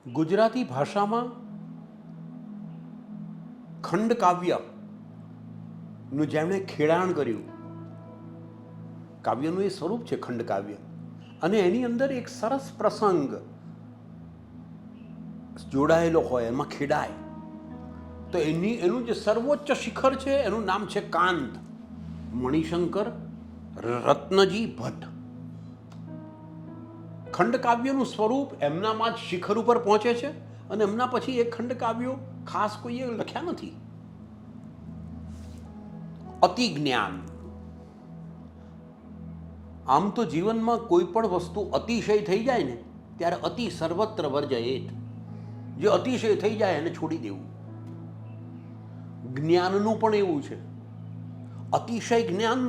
ગુજરાતી ભાષામાં ખંડ કાવ્યનું જેમણે ખેડાણ કર્યું, કાવ્યનું એ સ્વરૂપ છે ખંડ કાવ્ય, અને એની અંદર એક સરસ પ્રસંગ જોડાયેલો હોય, એમાં ખેડાય તો એનું જે સર્વોચ્ચ શિખર છે એનું નામ છે કાંત. મણિશંકર રત્નજી ભટ્ટ. ખંડ કાવ્યનું સ્વરૂપ એમનામાં જ શિખર ઉપર પહોંચે છે, અને એમના પછી એ ખંડ કાવ્યો ખાસ કોઈએ લખ્યા નથી. અતિ જ્ઞાન. આમ તો જીવનમાં કોઈ પણ વસ્તુ અતિશય થઈ જાય ને ત્યારે અતિ સર્વત્ર વર્જયેત. જે અતિશય થઈ જાય એને છોડી દેવું. જ્ઞાનનું પણ એવું છે. અતિશય જ્ઞાન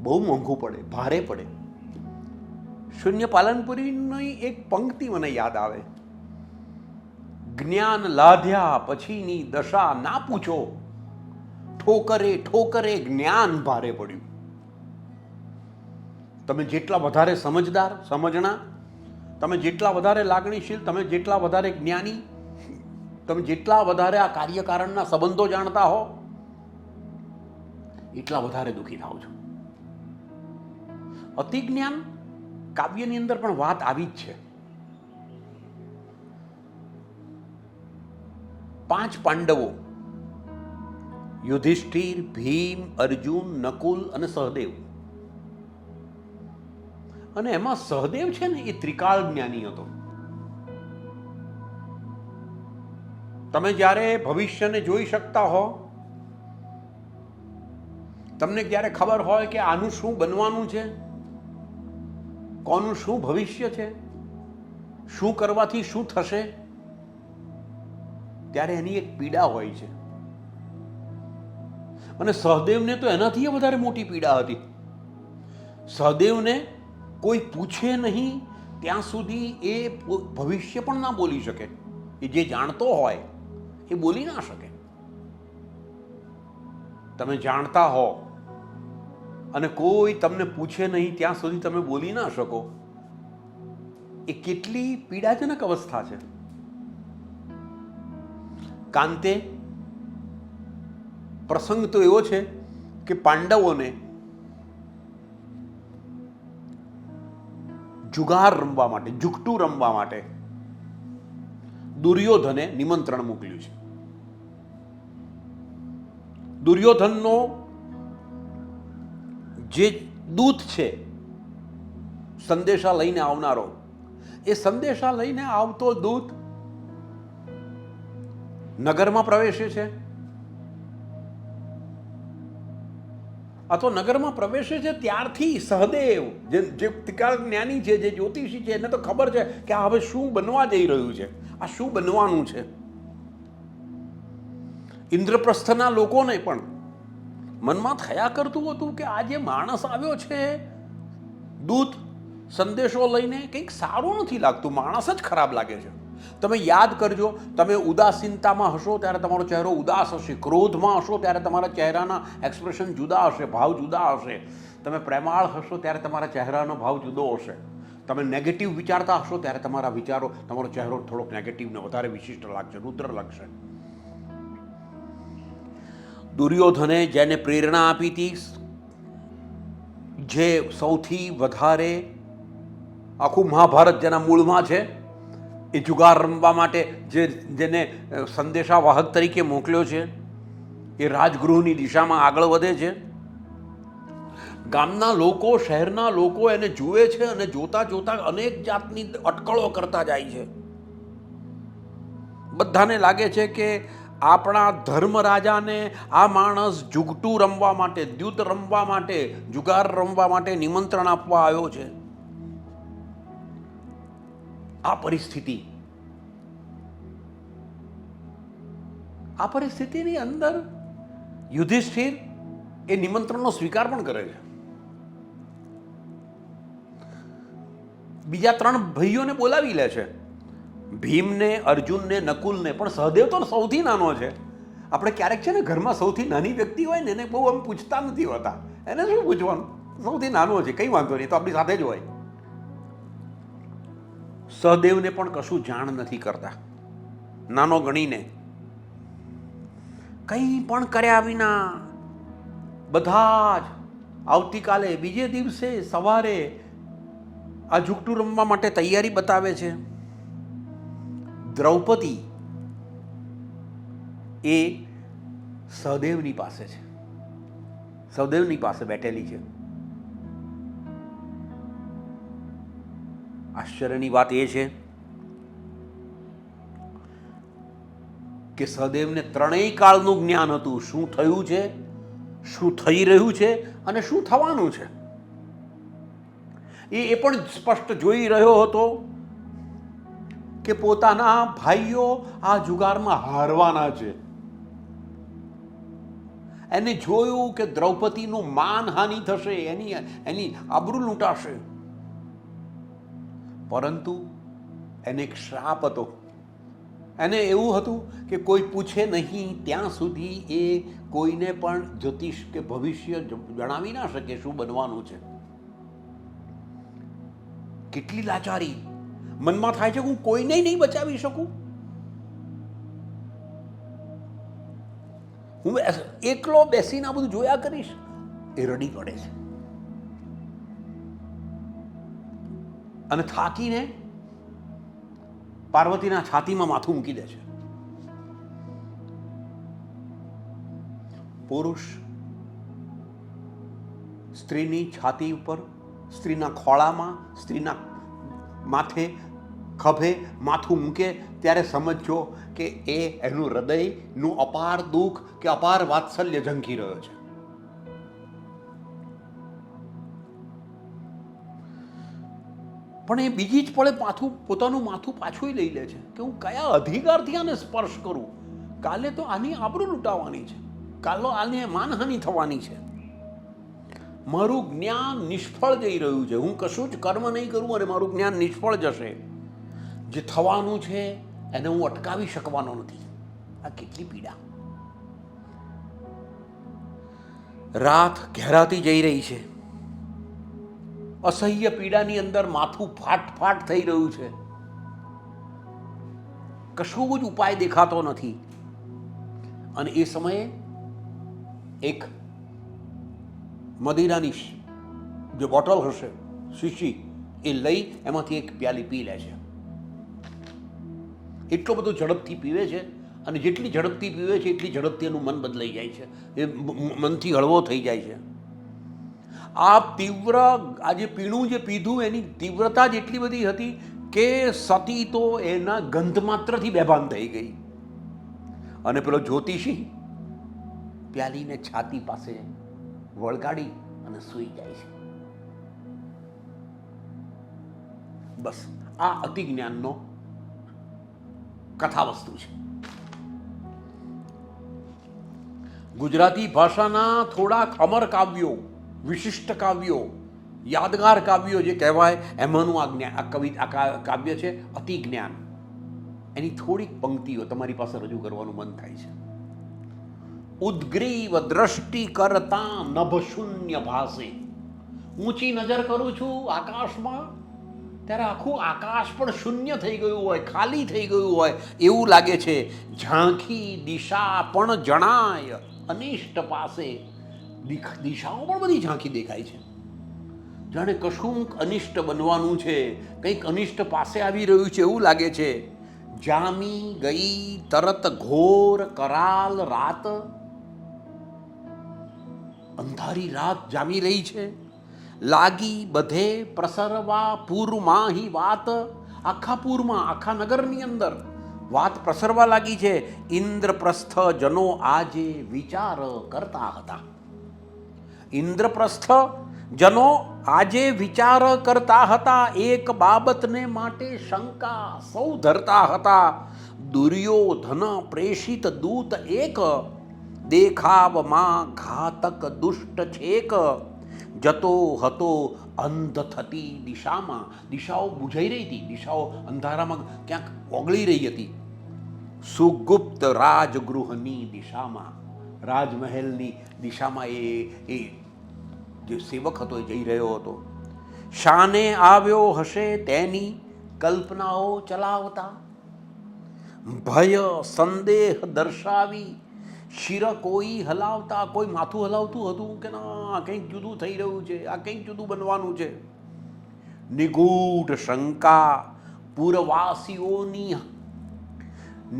બહુ મોંઘું પડે, ભારે પડે. શૂન્ય પાલનપુરીની એક પંક્તિ મને યાદ આવે, જ્ઞાન લાધ્યા પછીની દશા ના પૂછો, ઠોકરે ઠોકરે જ્ઞાન ભારે પડ્યું. તમે જેટલા વધારે સમજણા, તમે જેટલા વધારે લાગણીશીલ, તમે જેટલા વધારે જ્ઞાની, તમે જેટલા વધારે આ કાર્યકારણના સંબંધો જાણતા હો, એટલા વધારે દુઃખી થાવ છો. અતિ જ્ઞાન કાવ્યની અંદર પણ વાત આવી જ છે. 5 પાંડવો યુધિષ્ઠિર, ભીમ, અર્જુન, નકુલ અને સહદેવ. અને એમાં સહદેવ છે ને એ ત્રિકાળ જ્ઞાની હતો. તમે જ્યારે ભવિષ્યને જોઈ શકતા હો, તમને જ્યારે ખબર હોય કે આનું શું બનવાનું છે, કોનું શું ભવિષ્ય છે, શું કરવાથી શું થશે, ત્યારે એની એક પીડા હોય છે. અને સહદેવને તો એનાથી વધારે મોટી પીડા હતી. સહદેવને કોઈ પૂછે નહીં ત્યાં સુધી એ ભવિષ્ય પણ ના બોલી શકે. એ જે જાણતો હોય એ બોલી ના શકે. તમે જાણતા હો અને કોઈ તમને પૂછે નહીં ત્યાં સુધી તમે બોલી ના શકો, એ કેટલી પીડાજનક અવસ્થા છે. કાંતે પ્રસંગ તો એવો છે કે પાંડવોને જુગાર રમવા માટે, જુગટું રમવા માટે દુર્યોધને નિમંત્રણ મોકલ્યું છે. દુર્યોધનનો જે દૂત છે, સંદેશા લઈને આવનારો, એ સંદેશા લઈને આવતો દૂત નગરમાં પ્રવેશે છે. આ તો નગરમાં પ્રવેશે છે ત્યારથી સહદેવ જે ત્રિકાળ જ્ઞાની છે, જે જ્યોતિષી છે, એને તો ખબર છે કે આ હવે શું બનવા જઈ રહ્યું છે, આ શું બનવાનું છે. ઇન્દ્રપ્રસ્થના લોકોને પણ મનમાં થયા કરતું હતું કે આ જે માણસ આવ્યો છે દૂત સંદેશો લઈને, કંઈક સારું નથી લાગતું, માણસ જ ખરાબ લાગે છે. તમે યાદ કરજો, તમે ઉદાસીનતામાં હશો ત્યારે તમારો ચહેરો ઉદાસ હશે, ક્રોધમાં હશો ત્યારે તમારા ચહેરાના એક્સપ્રેશન જુદા હશે, ભાવ જુદા હશે. તમે પ્રેમાળ હશો ત્યારે તમારા ચહેરાનો ભાવ જુદો હશે. તમે નેગેટિવ વિચારતા હશો ત્યારે તમારા વિચારો, તમારો ચહેરો થોડોક નેગેટિવ ને વધારે વિશિષ્ટ લાગશે, રુદ્ર લાગશે. દુર્યોધને જેને પ્રેરણા આપી હતી, જે સૌથી વધારે આખું મહાભારત જેના મૂળમાં છે, એ જુગાર રમવા માટે જેને સંદેશા વાહક તરીકે મોકલ્યો છે, એ રાજગૃહની દિશામાં આગળ વધે છે. ગામના લોકો, શહેરના લોકો એને જુએ છે અને જોતા જોતા અનેક જાતની અટકળો કરતા જાય છે. બધાને લાગે છે કે આપણા ધર્મરાજાને આ માણસ જુગટું રમવા માટે, દ્યુત રમવા માટે, જુગાર રમવા માટે નિમંત્રણ આપવા આવ્યો છે. આ પરિસ્થિતિની અંદર યુધિષ્ઠિર એ નિમંત્રણનો સ્વીકાર પણ કરે છે. બીજા 3 ભાઈઓને બોલાવી લે છે, ભીમને, અર્જુનને, નકુલને. પણ સહદેવ તો સૌથી નાનો છે. આપણે ક્યારેક છે ને ઘરમાં સૌથી નાની વ્યક્તિ હોય ને એને બહુ આમ પૂછતા નથી હોતા, એને શું પૂછવાનું, સૌથી નાનો છે, કંઈ વાંધો નહીં, તો આપણી સાથે જ હોય. સહદેવને પણ કશું જાણ નથી કરતા, નાનો ગણીને કંઈ પણ કર્યા વિના બધા જ આવતીકાલે બીજે દિવસે સવારે આ ઝૂકટું રમવા માટે તૈયારી બતાવે છે. દ્રૌપદી એ સહદેવની પાસે છે, સહદેવની પાસે બેઠેલી છે. આશ્ચર્યની વાત એ છે કે સહદેવને ત્રણેય કાળનું જ્ઞાન હતું, શું થયું છે, શું થઈ રહ્યું છે અને શું થવાનું છે. એ પણ સ્પષ્ટ જોઈ રહ્યો હતો કે પોતાના ભાઈઓ આ જુગારમાં હારવાના છે. એને જોયું કે દ્રૌપદીનું માનહાનિ થશે, એની આબરૂ લૂંટાશે. પરંતુ એને એક શ્રાપ હતો. એને એવું હતું કે કોઈ પૂછે નહીં ત્યાં સુધી એ કોઈને પણ જ્યોતિષ કે ભવિષ્ય જણાવી ના શકે શું બનવાનું છે. કેટલી લાચારી મનમાં થાય છે, હું કોઈને નહીં બચાવી શકું, હું એકલો બેસીને આ બધું જોયા કરીશ. એ રડી પડે છે અને થાકીને પાર્વતીના છાતીમાં માથું મૂકી દે છે. પુરુષ સ્ત્રીની છાતી ઉપર, સ્ત્રીના ખોળામાં, સ્ત્રીના માથે ખભે માથું મૂકે ત્યારે સમજો કે એ એનું હૃદયનું અપાર દુઃખ કે અપાર વાત્સલ્ય ઝંખી રહ્યો છે. પણ એ બીજી જ પળે પોતાનું માથું પાછું લઈ લે છે કે હું કયા અધિકારથી આને સ્પર્શ કરું. કાલે તો આની આબરૂ લૂંટાવાની છે, કાલે આને માનહાનિ થવાની છે. મારું જ્ઞાન નિષ્ફળ જઈ રહ્યું છે, હું કશું જ કર્મ નહીં કરું અને મારું જ્ઞાન નિષ્ફળ જશે. જે થવાનું છે એને હું અટકાવી શકવાનો નથી. આ કેટલી પીડા. રાત ઘેરાતી જઈ રહી છે. અસહ્ય પીડાની અંદર માથું ફાટ થઈ રહ્યું છે. કશું જ ઉપાય દેખાતો નથી. અને એ સમયે એક મદિરાની જે બોટલ હશે, શીશી, એ લઈ એમાંથી એક પ્યાલી પી લે છે. એટલો બધો ઝડપથી પીવે છે અને જેટલી ઝડપથી પીવે છે એટલી ઝડપથી એનું મન બદલાઈ જાય છે, એ મનથી હળવો થઈ જાય છે. આ જે પીણું જે પીધું એની તીવ્રતા જ એટલી બધી હતી કે સતી તો એના ગંધ માત્રથી બેભાન થઈ ગઈ. અને પેલો જ્યોતિષી પ્યાલીને છાતી પાસે વળગાડી અને સૂઈ જાય છે. બસ આ અતિ જ્ઞાનનો કથા વસ્તુ છે. ગુજરાતી ભાષાના થોડાક અમર કાવ્યો, વિશિષ્ટ કાવ્યો, યાદગાર કાવ્યો જે કહેવાય એમાંનું આ કાવ્ય છે અતિ જ્ઞાન. એની થોડીક પંક્તિઓ તમારી પાસે રજૂ કરવાનું મન થાય છે. ઉદ્ગ્રીવ દ્રષ્ટિ કરતા નભ શૂન્ય ભાસે. ઊંચી નજર કરું છું આકાશમાં ત્યારે આખું આકાશ પણ શૂન્ય થઈ ગયું હોય, ખાલી થઈ ગયું હોય એવું લાગે છે. ઝાંખી દિશા પણ જણાય અનિષ્ટ પાસે. દિશાઓ પણ બધી ઝાંખી દેખાય છે, જાણે કશુંક અનિષ્ટ બનવાનું છે, કંઈક અનિષ્ટ પાસે આવી રહ્યું છે એવું લાગે છે. જામી ગઈ તરત ઘોર કરાલ રાત. અંધારી રાત જામી રહી છે. લાગી બધે પ્રસરવા પૂરમાં હી વાત. આખા પૂરમાં, આખા નગરની અંદર વાત પ્રસરવા લાગી છે. ઇન્દ્રપ્રસ્થ જનો આજે વિચાર કરતા હતા. ઇન્દ્રપ્રસ્થ જનો આજે વિચાર કરતા હતા. એક બાબતને માટે શંકા સૌ ધરતા હતા. દુર્યોધન પ્રેષિત દૂત એક દેખાવમાં ઘાતક દુષ્ટ છેક. જતો હતો અંધ થતી દિશામાં. દિશાઓ બુઝાઈ રહી હતી, દિશાઓ અંધારામાં ક્યાંક ઓગળી રહી હતી. સુગુપ્ત રાજગૃહની દિશામાં, રાજમહેલની દિશામાં એ જે સેવક હતો એ જઈ રહ્યો હતો. શાને આવ્યો હશે તેની કલ્પનાઓ ચલાવતા, ભય સંદેહ દર્શાવી શિર કોઈ હલાવતા. કોઈ માથું હલાવતું હતું કે ના કંઈક જુદું થઈ રહ્યું છે, આ કંઈક જુદું બનવાનું છે. નિગૂઢ શંકા પૂરવાસીઓની,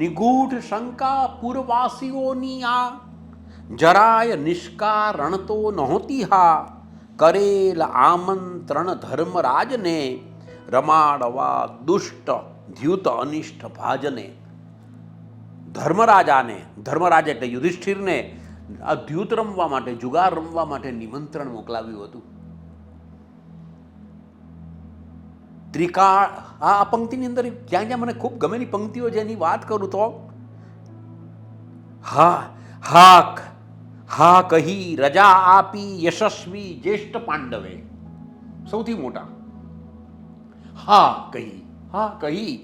નિગૂઢ શંકા પૂરવાસીઓની આ જરાય નિષ્કારણ તો નહોતી હા. કરેલ આમંત્રણ ધર્મરાજને રમાડવા દુષ્ટ દ્યુત અનિષ્ટ ભાજને. ધર્મરાજાને, ધર્મરાજ એટલે યુધિષ્ઠિરને આ દ્યુત રમવા માટે, જુગાર રમવા માટે નિમંત્રણ મોકલાવ્યું હતું. ત્રિકાળ, આ પંક્તિની અંદર જ્યાં જ્યાં મને ખૂબ ગમેલી પંક્તિઓ જેની વાત કરું તો હા કહી રજા આપી યશસ્વી જ્યેષ્ઠ પાંડવે. સૌથી મોટા હા કહી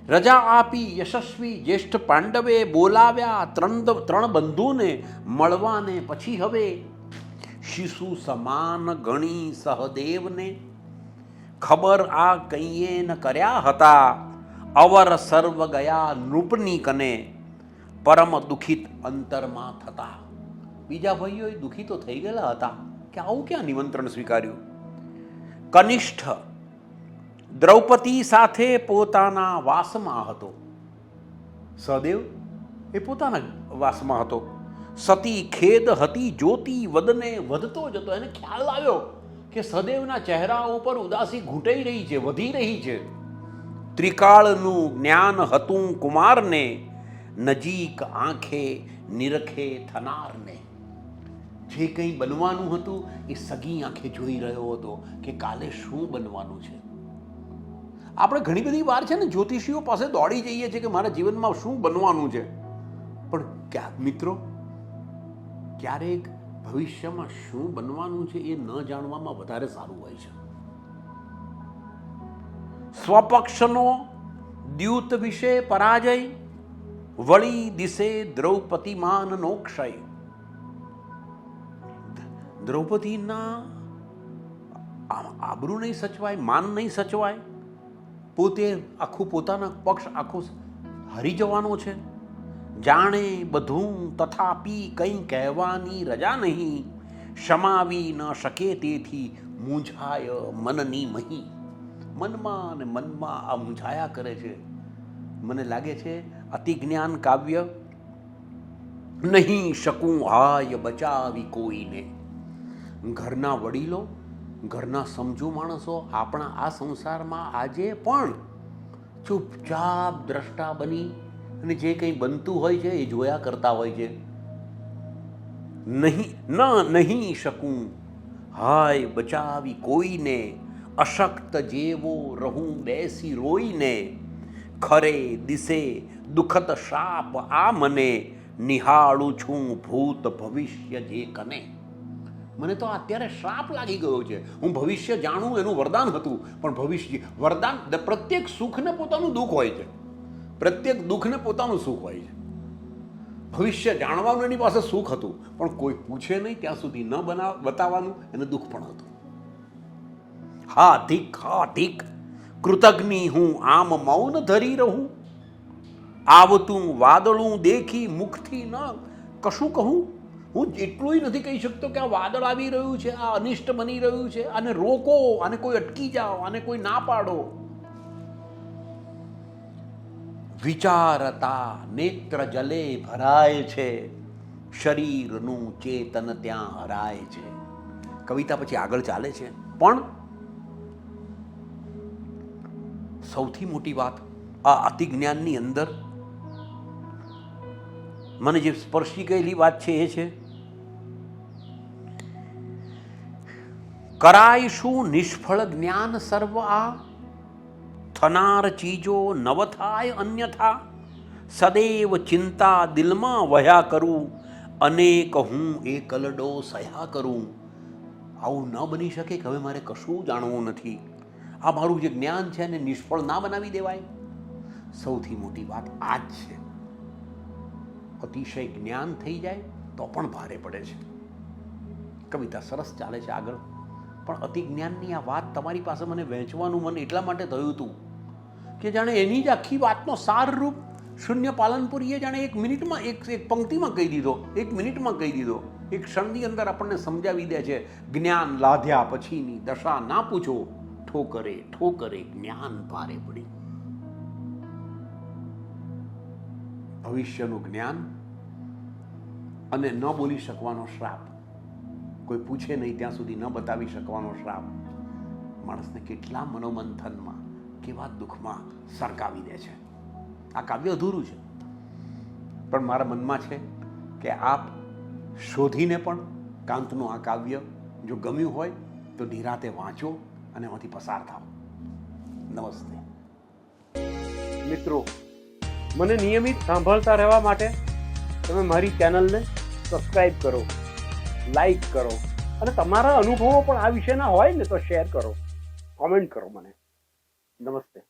રજા આપી યશસ્વી જ્યેષ્ઠ પાંડવે. બોલાવ્યા ત્રણ બંધુને મળવાને પછી હવે શિશુ સમાન ગણી સહદેવને. ખબર આ કંઈએ ન કર્યા હતા અવર સર્વ ગયા નૃપની કને. પરમ દુખિત અંતરમાં થતા. બીજા ભાઈઓ દુઃખી તો થઈ ગયેલા હતા કે આવું ક્યાં નિમંત્રણ સ્વીકાર્યું. કનિષ્ઠ દ્રૌપદી સાથે પોતાના વાસમાં હતો. સહદેવ એ પોતાના વાસમાં હતો. સતી ખેદ હતી જ્યોતિ વદને વધતો જતો. એને ખ્યાલ આવ્યો કે સહદેવના ચહેરા ઉપર ઉદાસી ઘૂંટાઈ રહી છે, વધી રહી છે. ત્રિકાળનું જ્ઞાન હતું કુમારને, નજીક આંખે નિરખે થનારને. જે કંઈ બનવાનું હતું એ સગી આંખે જોઈ રહ્યો હતો કે કાલે શું બનવાનું છે. આપણે ઘણી બધી વાર છે ને જ્યોતિષીઓ પાસે દોડી જઈએ છીએ કે મારા જીવનમાં શું બનવાનું છે, પણ ક્યાંક મિત્રો ક્યારેક ભવિષ્યમાં શું બનવાનું છે એ ન જાણવામાં વધારે સારું હોય છે. સ્વપક્ષનો દ્યુત વિશે પરાજય, વળી દિશે દ્રૌપદીમાનનો ક્ષય. દ્રૌપદીના આબરૂ નહીં સચવાય, માન નહીં સચવાય. પોતે આખું પોતાના પક્ષ આખું હારી જવાનો છે. જાણે બધું તથાપી કંઈ કહેવાની રજા નહીં. શમાવી ન શકે તેથી મૂંઝાય મનની મહી. મનમાં અને મનમાં આ મૂંઝાયા કરે છે. મને લાગે છે અતિજ્ઞાન કાવ્ય નહીં શકું હાય બચાવી કોઈને. ઘરના વડીલો, ઘરના સમજુ માણસો આપણા આ સંસારમાં આજે પણ ચૂપચાપ દ્રષ્ટા બની અને જે કંઈ બનતું હોય છે એ જોયા કરતા હોય છે. નહીં શકું હાય બચાવી કોઈને. અશક્ત જેવો રહું બેસી રોઈને. ખરે દિશે દુઃખદ શાપ આ મને. નિહાળું છું ભૂત ભવિષ્ય જે કને. મને તો અત્યારે શ્રાપ લાગી ગયો છે. હું ભવિષ્ય જાણું એનું વરદાન હતું, પણ ભવિષ્ય વરદાન, પ્રત્યેક સુખને પોતાનું દુઃખ હોય છે, પ્રત્યેક દુઃખને પોતાનું સુખ હોય છે. ભવિષ્ય જાણવાનું એની પાસે સુખ હતું, પણ કોઈ પૂછે નહીં ત્યાં સુધી ન બતાવવાનું એને દુઃખ પણ હતું. હા ઠીક કૃતજ્ઞ હું આમ મૌન ધરી રહું. આવતું વાદળું દેખી મુખથી ન કશું કહું. હું એટલું નથી કહી શકતો કે આ વાદળ આવી રહ્યું છે, આ અનિષ્ટ બની રહ્યું છે, આને રોકો, આને કોઈ અટકી જાઓ, આને કોઈ ના પાડો. વિચારતા નેત્ર જલે ભરાય છે, શરીરનું ચેતન ત્યાં હરાય છે. કવિતા પછી આગળ ચાલે છે, પણ સૌથી મોટી વાત આ અતિજ્ઞાનની અંદર મને જે સ્પર્શી ગયેલી વાત છે એ છે, કરાય શું નિષ્ફળ જ્ઞાન સર્વ આ. થનાર ચીજો નવ થાય અન્યથા. સદૈવ ચિંતા દિલમાં વહ્યા કરું, અનેક હું એકલડો સહ્યા કરું. આવું ન બની શકે કે હવે મારે કશું જાણવું નથી. આ મારું જે જ્ઞાન છે એને નિષ્ફળ ના બનાવી દેવાય. સૌથી મોટી વાત આ જ છે. અતિશય જ્ઞાન થઈ જાય તો પણ ભારે પડે છે. કવિતા સરસ ચાલે છે આગળ, પણ અતિ જ્ઞાનની આ વાત તમારી પાસે મને વહેંચવાનું મન એટલા માટે થયું હતું કે જાણે એની જ આખી વાતનો સાર રૂપ શૂન્ય પાલનપુરીએ જાણે એક મિનિટમાં એક પંક્તિમાં કહી દીધો, એક મિનિટમાં કહી દીધો, એક ક્ષણની અંદર આપણને સમજાવી દે છે. જ્ઞાન લાધ્યા પછીની દશા ના પૂછો, ઠોકરે ઠોકરે જ્ઞાન ભારે પડી. ભવિષ્યનું જ્ઞાન અને ન બોલી શકવાનો શ્રાપ, કોઈ પૂછે નહીં ત્યાં સુધી ન બતાવી શકવાનો શ્રાપ માણસને કેટલા મનોમંથનમાં, કેવા દુઃખમાં સરકાવી દે છે. આ કાવ્ય અધૂરું છે, પણ મારા મનમાં છે કે આપ શોધીને પણ કાંતનું આ કાવ્ય જો ગમ્યું હોય તો નિરાતે વાંચો અને એમાંથી પસાર થાઓ. નમસ્તે. મિત્રો, મને નિયમિત સાંભળતા રહેવા માટે તમે મારી ચેનલને સબસ્ક્રાઈબ કરો, લાઈક કરો અને તમારા અનુભવો પણ આ વિષયના હોય ને તો શેર કરો, કોમેન્ટ કરો મને. નમસ્તે.